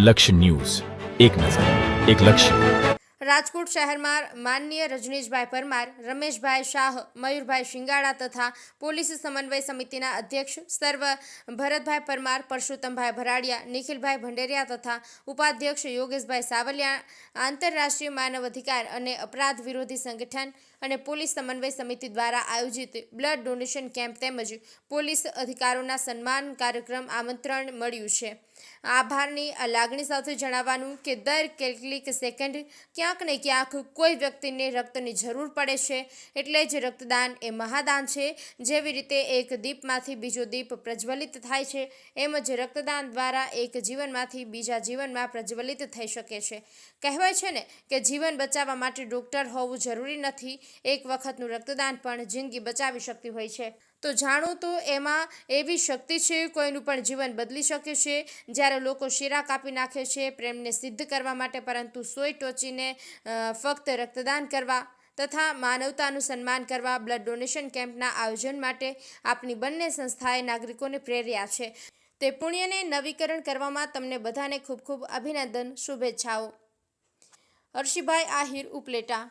લક્ષ્ય ન્યૂઝ, એક નજર, એક લક્ષ્ય. રાજકોટ શહેરમાં માનનીય રજનીશભાઈ પરમાર, રમેશભાઈ શાહ, મયુરભાઈ શિંગાળા તથા પોલીસ સમન્વય સમિતિના અધ્યક્ષ સર્વ ભરતભાઈ પરમાર, પરશુત્તમભાઈ ભરાડિયા, નિખિલભાઈ ભંડેરિયા તથા ઉપાધ્યક્ષ યોગેશભાઈ સાવલિયા, આંતરરાષ્ટ્રીય માનવ અધિકાર અને અપરાધ વિરોધી સંગઠન અને પોલીસ સમન્વય સમિતિ દ્વારા આયોજિત બ્લડ ડોનેશન કેમ્પ તેમજ પોલીસ અધિકારીઓના સન્માન કાર્યક્રમ આમંત્રણ મળ્યું છે. આભારની આ લાગણી સાથે જણાવવાનું કે દર કેટલીક સેકન્ડ ક્યાંક ને ક્યાંક કોઈ વ્યક્તિને રક્તની જરૂર પડે છે, એટલે જ રક્તદાન એ મહાદાન છે. જેવી રીતે એક દીપમાંથી બીજો દીપ પ્રજ્વલિત થાય છે, એમ જ રક્તદાન દ્વારા એક જીવનમાંથી બીજા જીવનમાં પ્રજ્વલિત થઈ શકે છે. કહેવાય છે ને કે જીવન બચાવવા માટે ડૉક્ટર હોવું જરૂરી નથી, એક વખતનું રક્તદાન પણ જિંદગી બચાવી શકતી હોય છે. તો જાણો તો એમાં એવી શક્તિ છે, કોઈનું પણ જીવન બદલી શકે છે. જ્યારે લોકો શીરા કાપી નાખે છે પ્રેમને સિદ્ધ કરવા માટે, પરંતુ સોય ટોચીને ફક્ત રક્તદાન કરવા તથા માનવતાનું સન્માન કરવા બ્લડ ડોનેશન કેમ્પના આયોજન માટે આપણી બંને સંસ્થાએ નાગરિકોને પ્રેર્યા છે. તે પુણ્યને નવીકરણ કરવામાં તમને બધાને ખૂબ ખૂબ અભિનંદન, શુભેચ્છાઓ. અર્શીભાઈ આહિર, ઉપલેટા.